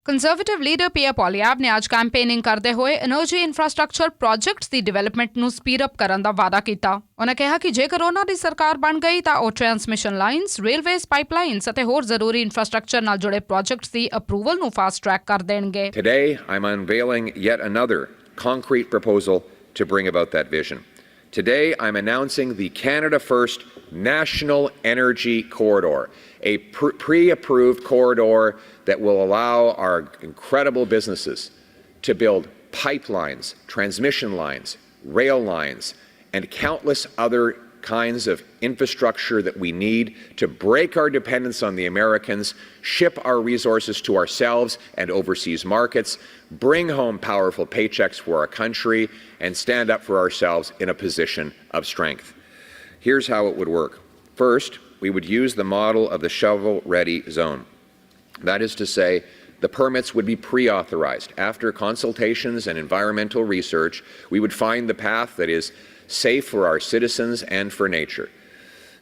Conservative leader Poilievre ਨੇ ਅੱਜ campaigning ਕਰਦੇ ਹੋਏ એનર્ਜੀ ਇਨਫਰਾਸਟ੍ਰਕਚਰ ਪ੍ਰੋਜੈਕਟਸ ਦੀ ਡਿਵੈਲਪਮੈਂਟ ਨੂੰ ਸਪੀਡ ਅਪ ਕਰਨ ਦਾ ਵਾਅਦਾ ਕੀਤਾ। ਉਹਨਾਂ ਕਿਹਾ ਕਿ ਜੇਕਰ ਉਹਨਾਂ ਦੀ ਸਰਕਾਰ ਬਣ ਗਈ ਤਾਂ ਉਹ ਟਰਾਂਸਮਿਸ਼ਨ ਲਾਈਨਸ, ਰੇਲਵੇਜ਼, ਪਾਈਪਲਾਈਨਸ ਅਤੇ ਹੋਰ ਜ਼ਰੂਰੀ ਇਨਫਰਾਸਟ੍ਰਕਚਰ ਨਾਲ ਜੁੜੇ ਪ੍ਰੋਜੈਕਟਸ ਦੀ ਅਪਰੂਵਲ ਨੂੰ ਫਾਸਟ ਟਰੈਕ ਕਰ ਦੇਣਗੇ। Today, I'm unveiling yet another concrete proposal to bring about that vision. Today, I'm announcing the Canada First National Energy Corridor, a pre-approved corridor that will allow our incredible businesses to build pipelines, transmission lines, rail lines, and countless other kinds of infrastructure that we need to break our dependence on the Americans, ship our resources to ourselves and overseas markets, bring home powerful paychecks for our country, and stand up for ourselves in a position of strength. Here's how it would work. First, we would use the model of the shovel-ready zone. That is to say, the permits would be pre-authorized. After consultations and environmental research, we would find the path that is safe for our citizens and for nature.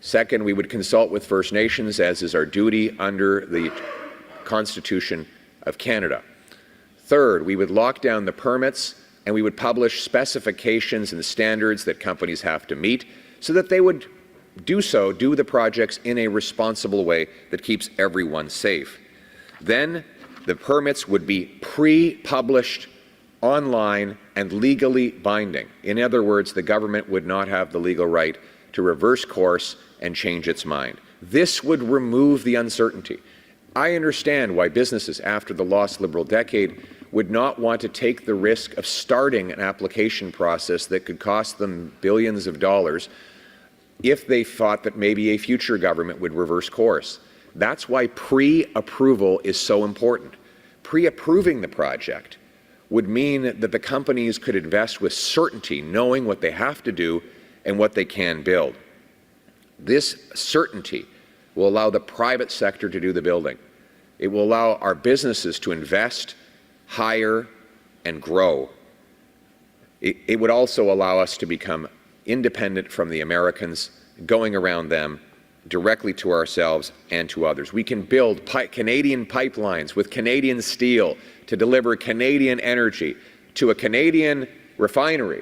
Second, we would consult with First Nations, as is our duty under the Constitution of Canada. Third, we would lock down the permits and we would publish specifications and standards that companies have to meet so that they would do the projects in a responsible way that keeps everyone safe. Then the permits would be pre-published online and legally binding. In other words, the government would not have the legal right to reverse course and change its mind. This would remove the uncertainty. I understand why businesses after the lost Liberal decade would not want to take the risk of starting an application process that could cost them billions of dollars if they thought that maybe a future government would reverse course. That's why pre-approval is so important. Pre-approving the project would mean that the companies could invest with certainty, knowing what they have to do and what they can build. This certainty will allow the private sector to do the building. It will allow our businesses to invest, hire, and grow. It would also allow us to become independent from the Americans, going around them directly to ourselves and to others. We can build Canadian pipelines with Canadian steel to deliver Canadian energy to a Canadian refinery